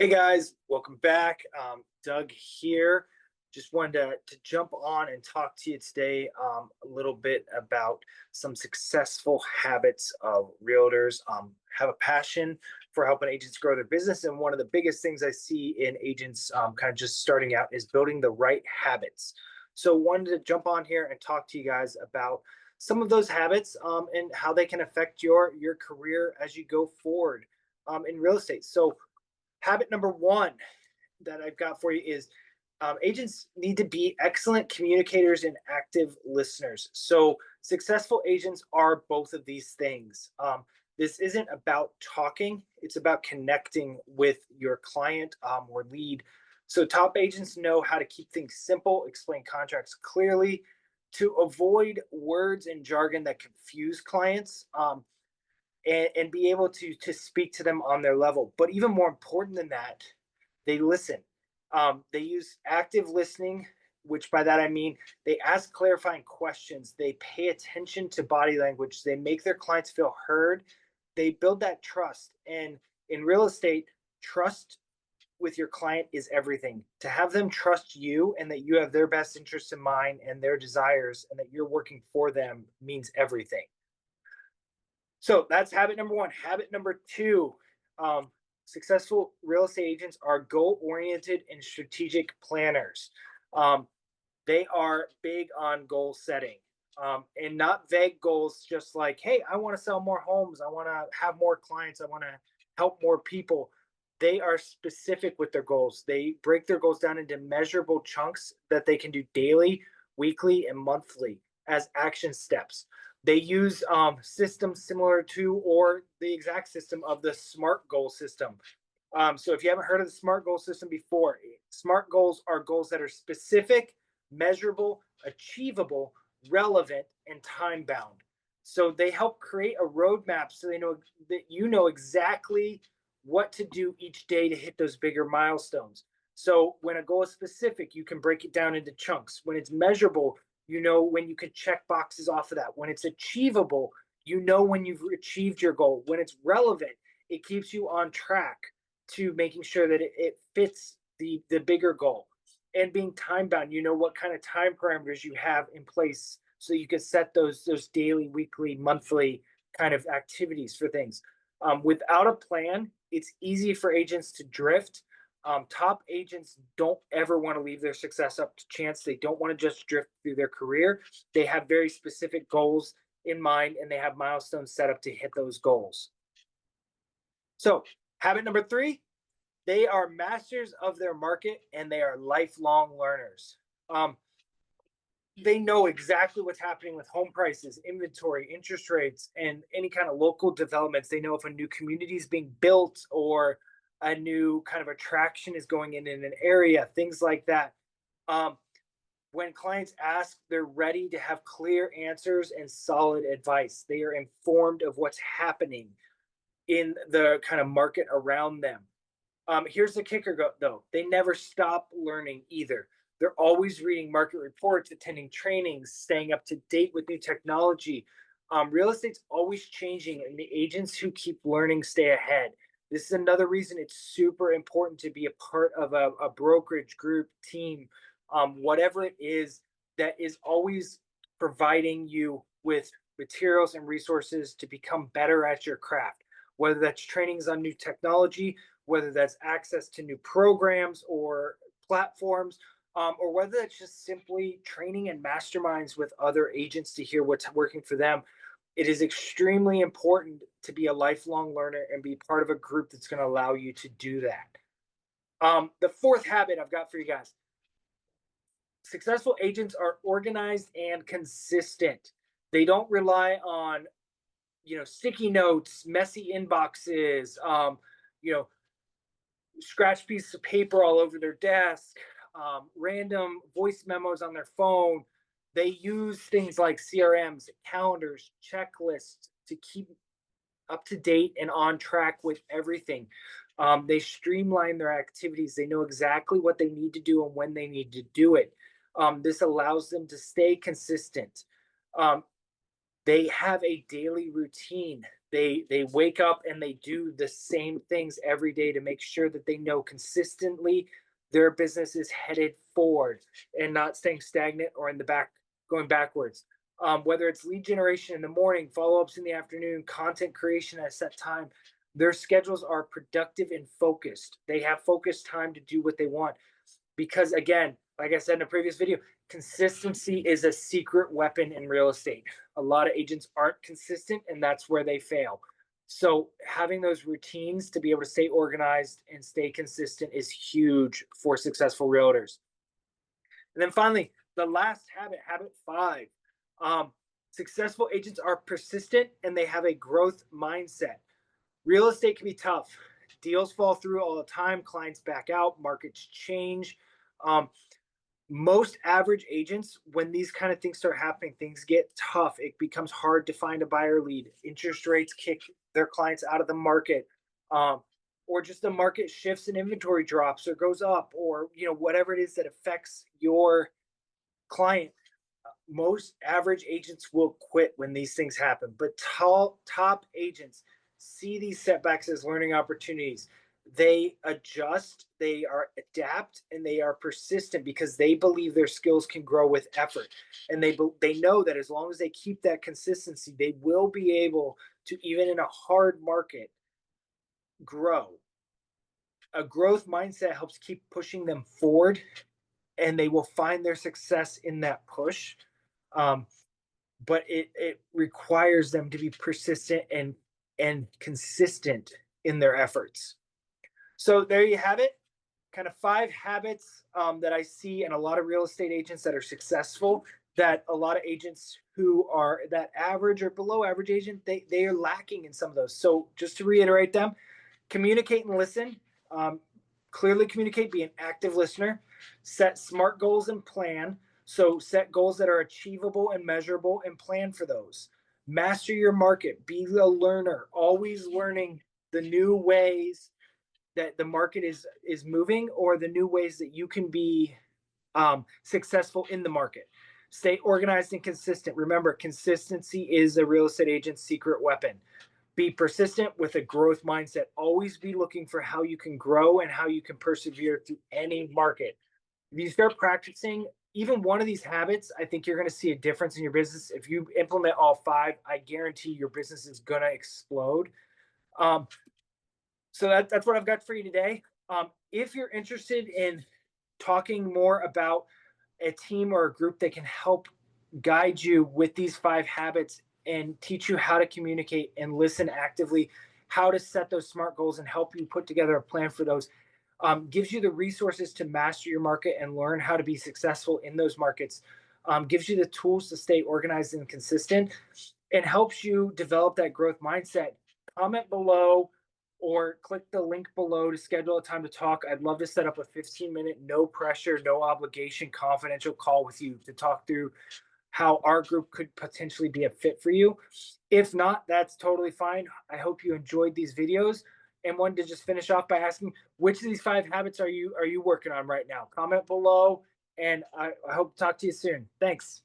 Hey guys, welcome back. Doug here. Just wanted to jump on and talk to you today a little bit about some successful habits of realtors. Have a passion for helping agents grow their business, and one of the biggest things I see in agents kind of just starting out is building the right habits. So wanted to jump on here and talk to you guys about some of those habits and how they can affect your career as you go forward in real estate. So habit number one that I've got for you is agents need to be excellent communicators and active listeners. So successful agents are both of these things. This isn't about talking, it's about connecting with your client or lead. So top agents know how to keep things simple, explain contracts clearly, to avoid words and jargon that confuse clients. And be able to speak to them on their level. But even more important than that, they listen. They use active listening, which by that I mean they ask clarifying questions. They pay attention to body language. They make their clients feel heard. They build that trust. And in real estate, trust with your client is everything. To have them trust you and that you have their best interests in mind and their desires and that you're working for them means everything. So that's habit number one. Habit number two, successful real estate agents are goal oriented and strategic planners. They are big on goal setting and not vague goals, just like, hey, I want to sell more homes. I want to have more clients. I want to help more people. They are specific with their goals. They break their goals down into measurable chunks that they can do daily, weekly, and monthly as action steps. They use systems similar to or the exact system of the SMART goal system. So if you haven't heard of the SMART goal system before, SMART goals are goals that are specific, measurable, achievable, relevant, and time bound. So they help create a roadmap so they know that you know exactly what to do each day to hit those bigger milestones. So when a goal is specific, you can break it down into chunks. When it's measurable, you know when you can check boxes off of that. When it's achievable, you know when you've achieved your goal. When it's relevant, it keeps you on track to making sure that it fits the bigger goal. And being time bound, you know what kind of time parameters you have in place so you can set those daily, weekly, monthly kind of activities for things. Without a plan, it's easy for agents to drift. Top agents don't ever want to leave their success up to chance. They don't want to just drift through their career. They have very specific goals in mind and they have milestones set up to hit those goals. So, habit number three, they are masters of their market and they are lifelong learners. They know exactly what's happening with home prices, inventory, interest rates, and any kind of local developments. They know if a new community is being built or a new kind of attraction is going in an area, things like that. When clients ask, they're ready to have clear answers and solid advice. They are informed of what's happening in the kind of market around them. Here's the kicker, though. They never stop learning either. They're always reading market reports, attending trainings, staying up to date with new technology. Real estate's always changing, and the agents who keep learning stay ahead. This is another reason it's super important to be a part of a brokerage group, team, whatever it is that is always providing you with materials and resources to become better at your craft, whether that's trainings on new technology, whether that's access to new programs or platforms, or whether it's just simply training and masterminds with other agents to hear what's working for them. It is extremely important to be a lifelong learner and be part of a group that's going to allow you to do that. The fourth habit I've got for you guys, successful agents are organized and consistent. They don't rely on, sticky notes, messy inboxes, scratch pieces of paper all over their desk, random voice memos on their phone. They use things like CRMs, calendars, checklists to keep up to date and on track with everything. They streamline their activities. They know exactly what they need to do and when they need to do it. This allows them to stay consistent. They have a daily routine. They wake up and they do the same things every day to make sure that they know consistently their business is headed forward and not staying stagnant or in the back going backwards. Whether it's lead generation in the morning, follow-ups in the afternoon, content creation at a set time, their schedules are productive and focused. They have focused time to do what they want because, again, like I said in a previous video, consistency is a secret weapon in real estate. A lot of agents aren't consistent, and that's where they fail. So having those routines to be able to stay organized and stay consistent is huge for successful realtors. And then finally, the last habit, habit 5. Um, Successful agents are persistent and they have a growth mindset. Real estate can be tough. Deals fall through all the time, clients back out, markets change. Um, Most average agents, when these kind of things start happening, things get tough. It becomes hard to find a buyer lead. Interest rates kick their clients out of the market, um, or just the market shifts and inventory drops or goes up, or whatever it is that affects your client. Most average agents will quit when these things happen, but top agents see these setbacks as learning opportunities. They adjust, they are adapt, and they are persistent because they believe their skills can grow with effort. And they know that as long as they keep that consistency, they will be able to, even in a hard market, grow. A growth mindset helps keep pushing them forward, and they will find their success in that push. Um, but it requires them to be persistent and consistent in their efforts. So there you have it. Kind of 5 habits that I see in a lot of real estate agents that are successful. That a lot of agents who are that average or below average agent, they are lacking in some of those. So just to reiterate them: communicate and listen. Um, Clearly communicate, be an active listener, set smart goals and plan. So set goals that are achievable and measurable and plan for those. Master your market, be a learner, always learning the new ways that the market is moving or the new ways that you can be successful in the market. Stay organized and consistent. Remember, consistency is a real estate agent's secret weapon. Be persistent with a growth mindset. Always be looking for how you can grow and how you can persevere through any market. If you start practicing even one of these habits, I think you're going to see a difference in your business. If you implement all 5, I guarantee your business is going to explode. Um, so that's what I've got for you today. If you're interested in talking more about a team or a group that can help guide you with these 5 habits and teach you how to communicate and listen actively, how to set those smart goals and help you put together a plan for those, gives you the resources to master your market and learn how to be successful in those markets, gives you the tools to stay organized and consistent, and helps you develop that growth mindset. Comment below or click the link below to schedule a time to talk. I'd love to set up a 15-minute, no pressure, no obligation, confidential call with you to talk through how our group could potentially be a fit for you. If not, that's totally fine. I hope you enjoyed these videos and wanted to just finish off by asking, which of these 5 habits are you working on right now? Comment below, and I hope to talk to you soon. Thanks.